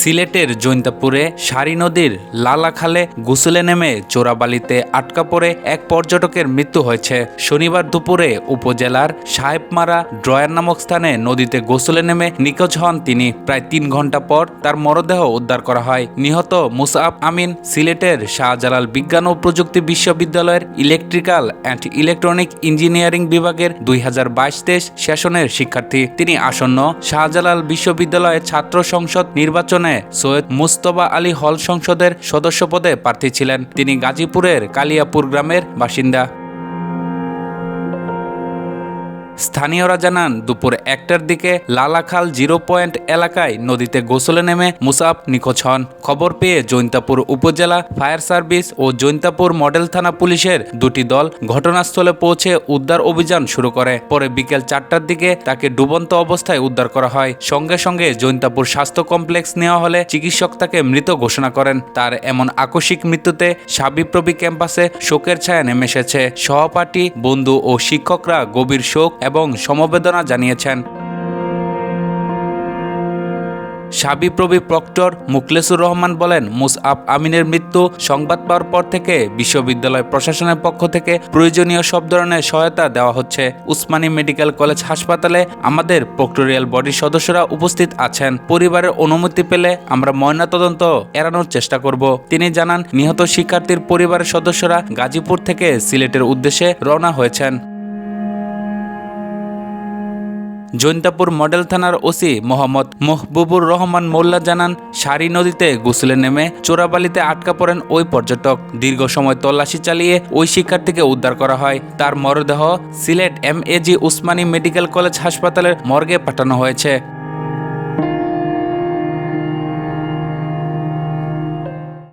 সিলেটের জৈন্তাপুরে সারি নদীর লালাখালে গোসলে নেমে চোরাবালিতে আটকা পড়ে এক পর্যটকের মৃত্যু হয়েছে। শনিবার দুপুরে উপজেলার সাহেবমারা ড্রয়ার নামক স্থানে নদীতে গোসলে নেমে নিখোঁজ হন তিনি। প্রায় ৩ ঘন্টা পর তার মরদেহ উদ্ধার করা হয়। নিহত মুসআব আমিন সিলেটের শাহজালাল বিজ্ঞান ও প্রযুক্তি বিশ্ববিদ্যালয়ের ইলেকট্রিক্যাল অ্যান্ড ইলেকট্রনিক ইঞ্জিনিয়ারিং বিভাগের ২০২২-২৩ সেশনের শিক্ষার্থী। তিনি আসন্ন শাহজালাল বিশ্ববিদ্যালয়ের ছাত্র সংসদ নির্বাচনে সৈয়দ মুস্তফা আলী হল সংসদের সদস্য পদে প্রার্থী ছিলেন। তিনি গাজীপুরের কালিয়াপুর গ্রামের বাসিন্দা। স্থানীয়রা জানান, দুপুর ১টার দিকে লালাখাল 0 পয়েন্ট এলাকায় নদীতে গোসলে নেমে মুসআব নিখোঁজ হন। খবর পেয়ে জৈন্তাপুর উপজেলা ফায়ার সার্ভিস ও জৈন্তাপুর মডেল থানা পুলিশের 2টি দল ঘটনাস্থলে পৌঁছে উদ্ধার অভিযান শুরু করে। পরে বিকেল 4টার দিকে তাকে ডুবন্ত অবস্থায় উদ্ধার করা হয়। সঙ্গে সঙ্গে জৈন্তাপুর স্বাস্থ্য কমপ্লেক্স নেওয়া হলে চিকিৎসক তাকে মৃত ঘোষণা করেন। তার এমন আকস্মিক মৃত্যুতে সাবিপ্রবি ক্যাম্পাসে শোকের ছায়া নেমে এসেছে। সহপাঠী, বন্ধু ও শিক্ষকরা গভীর শোক এবং সমবেদনা জানিয়েছেন। সাবিপ্রবি প্রক্টর মুখলেসুর রহমান বলেন, মুসআব আমিনের মৃত্যু সংবাদ পাওয়ার পর থেকে বিশ্ববিদ্যালয় প্রশাসনের পক্ষ থেকে প্রয়োজনীয় সব ধরনের সহায়তা দেওয়া হচ্ছে। উসমানী মেডিকেল কলেজ হাসপাতালে আমাদের প্রক্টোরিয়াল বডির সদস্যরা উপস্থিত আছেন। পরিবারের অনুমতি পেলে আমরা ময়নাতদন্ত এড়ানোর চেষ্টা করব। তিনি জানান, নিহত শিক্ষার্থীর পরিবারের সদস্যরা গাজীপুর থেকে সিলেটের উদ্দেশ্যে রওনা হয়েছেন। জৈন্তাপুর মডেল থানার ওসি মোহাম্মদ মহবুবুর রহমান মোল্লা জানান, সারি নদীতে গোসলে নেমে চোরাবালিতে আটকা পড়েন ওই পর্যটক। দীর্ঘ সময় তল্লাশি চালিয়ে ওই শিক্ষার্থীকে উদ্ধার করা হয়। তার মরদেহ Sylhet MAG Usmani medical college হাসপাতালের মর্গে পাঠানো হয়েছে।